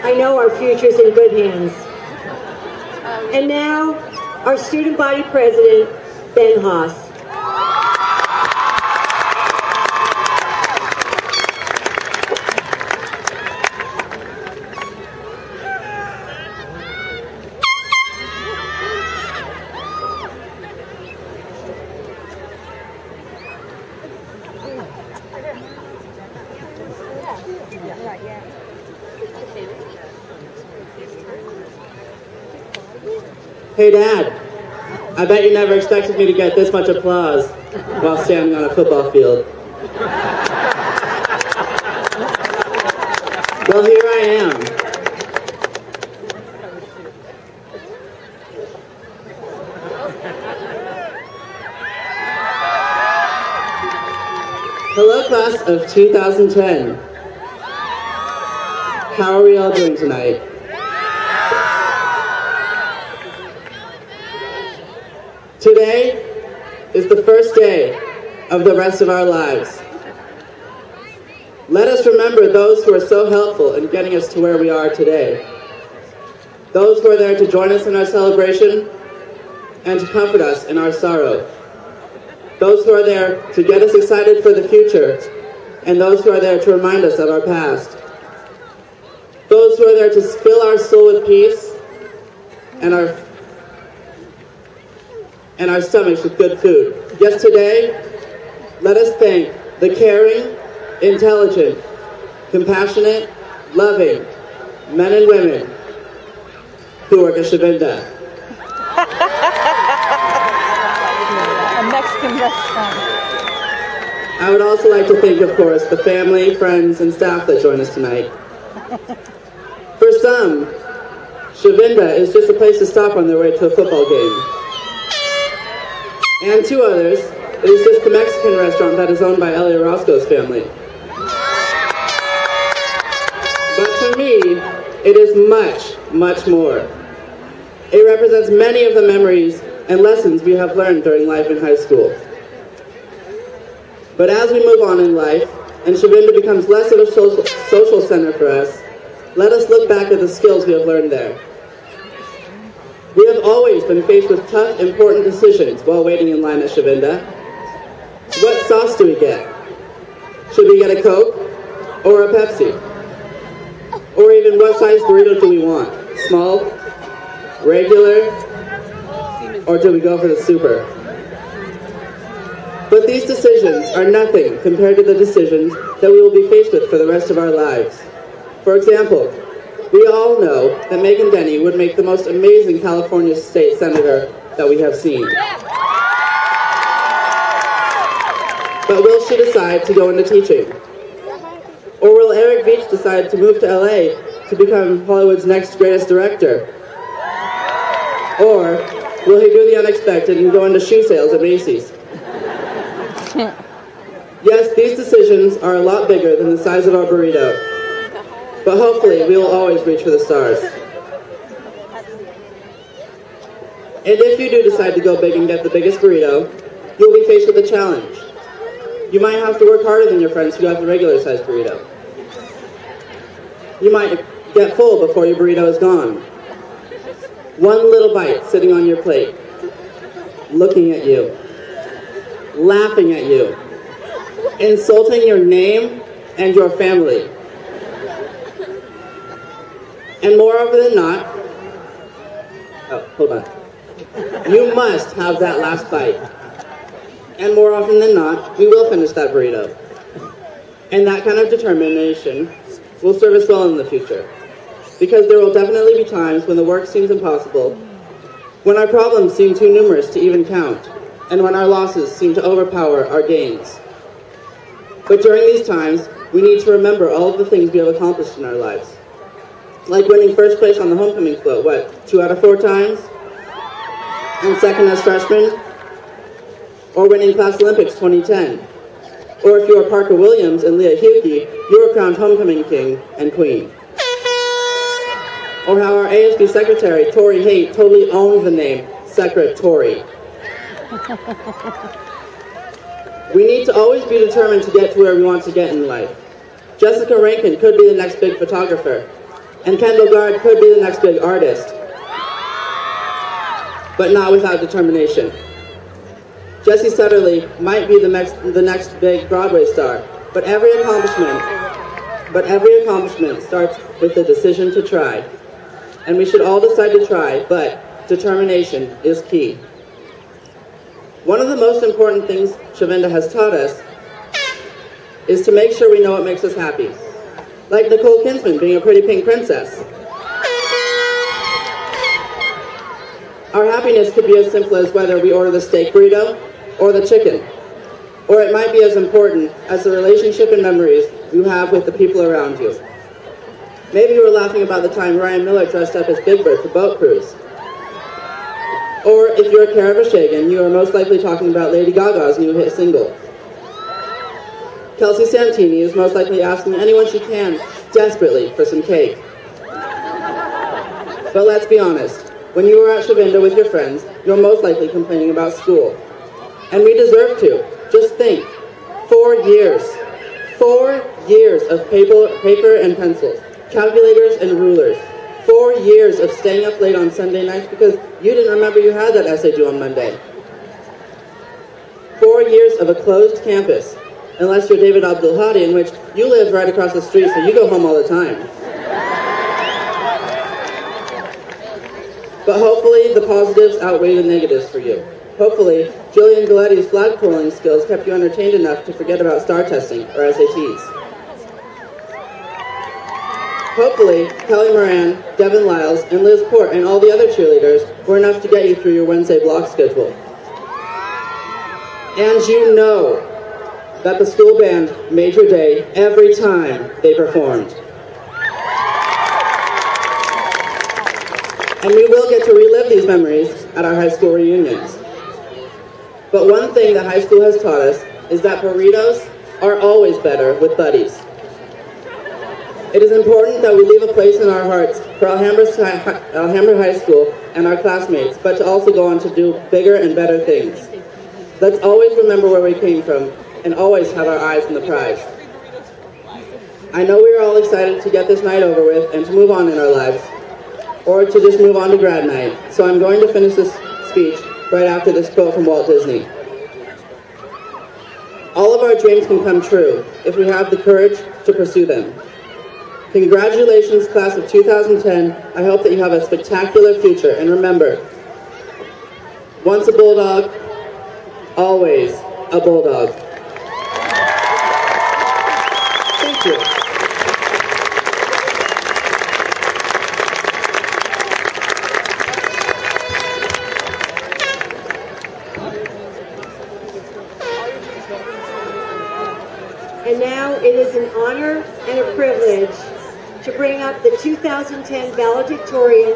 I know our future's in good hands. And now, our student body president, Ben Hawes. Hey Dad, I bet you never expected me to get this much applause while standing on a football field. Well, here I am. Hello class of 2010. How are we all doing tonight? Today is the first day of the rest of our lives. Let us remember those who are so helpful in getting us to where we are today. Those who are there to join us in our celebration and to comfort us in our sorrow. Those who are there to get us excited for the future, and those who are there to remind us of our past. Those who are there to fill our soul with peace and our stomachs with good food. Yes, today, let us thank the caring, intelligent, compassionate, loving men and women who work at Shavinda. A Mexican restaurant. I would also like to thank, of course, the family, friends, and staff that join us tonight. For some, Shavinda is just a place to stop on their way to a football game. And to others, it is just the Mexican restaurant that is owned by Ellie Orozco's family. But to me, it is much, much more. It represents many of the memories and lessons we have learned during life in high school. But as we move on in life, and Shavinda becomes less of a social center for us, let us look back at the skills we have learned there. We have always been faced with tough, important decisions while waiting in line at Shavinda. What sauce do we get? Should we get a Coke or a Pepsi? Or even what size burrito do we want? Small, regular, or do we go for the super? But these decisions are nothing compared to the decisions that we will be faced with for the rest of our lives. For example, we all know that Megan Denny would make the most amazing California state senator that we have seen. But will she decide to go into teaching? Or will Eric Veach decide to move to LA to become Hollywood's next greatest director? Or will he do the unexpected and go into shoe sales at Macy's? Yes, these decisions are a lot bigger than the size of our burrito. But hopefully, we will always reach for the stars. And if you do decide to go big and get the biggest burrito, you'll be faced with a challenge. You might have to work harder than your friends who got the regular sized burrito. You might get full before your burrito is gone. One little bite sitting on your plate, looking at you, laughing at you, insulting your name and your family. And more often than not, you must have that last bite. And more often than not, we will finish that burrito. And that kind of determination will serve us well in the future. Because there will definitely be times when the work seems impossible, when our problems seem too numerous to even count, and when our losses seem to overpower our gains. But during these times, we need to remember all of the things we have accomplished in our lives. Like winning first place on the homecoming float, 2 out of 4 times? And second as freshmen? Or winning Class Olympics 2010? Or if you are Parker Williams and Leah Hughey, you were crowned homecoming king and queen. Or how our ASB secretary, Tori Haight, totally owned the name Secretary. We need to always be determined to get to where we want to get in life. Jessica Rankin could be the next big photographer, and Kendall Gard could be the next big artist, but not without determination. Jesse Sutterly might be the next big Broadway star, but every accomplishment starts with the decision to try. And we should all decide to try, but determination is key. One of the most important things Shavinda has taught us is to make sure we know what makes us happy. Like Nicole Kinsman being a pretty pink princess. Our happiness could be as simple as whether we order the steak burrito or the chicken. Or it might be as important as the relationship and memories you have with the people around you. Maybe you were laughing about the time Ryan Miller dressed up as Big Bird for boat cruise. Or if you're Kara Vashagan, you are most likely talking about Lady Gaga's new hit single. Kelsey Santini is most likely asking anyone she can, desperately, for some cake. But let's be honest, when you are at Shavinda with your friends, you're most likely complaining about school. And we deserve to. Just think, 4 years. 4 years of paper and pencils, calculators and rulers. 4 years of staying up late on Sunday nights because you didn't remember you had that essay due on Monday. 4 years of a closed campus, unless you're David Abdulhadi, in which you live right across the street, so you go home all the time. But hopefully the positives outweigh the negatives for you. Hopefully, Jillian Galetti's flagpoling skills kept you entertained enough to forget about STAR testing, or SATs. Hopefully, Kelly Moran, Devin Lyles, and Liz Port, and all the other cheerleaders were enough to get you through your Wednesday block schedule. And you know that the school band made your day every time they performed. And we will get to relive these memories at our high school reunions. But one thing that high school has taught us is that burritos are always better with buddies. It is important that we leave a place in our hearts for Alhambra High School and our classmates, but to also go on to do bigger and better things. Let's always remember where we came from and always have our eyes on the prize. I know we are all excited to get this night over with and to move on in our lives, or to just move on to grad night, so I'm going to finish this speech right after this quote from Walt Disney. All of our dreams can come true if we have the courage to pursue them. Congratulations, class of 2010. I hope that you have a spectacular future. And remember, once a bulldog, always a bulldog. Thank you. And now it is an honor and a privilege to bring up the 2010 valedictorian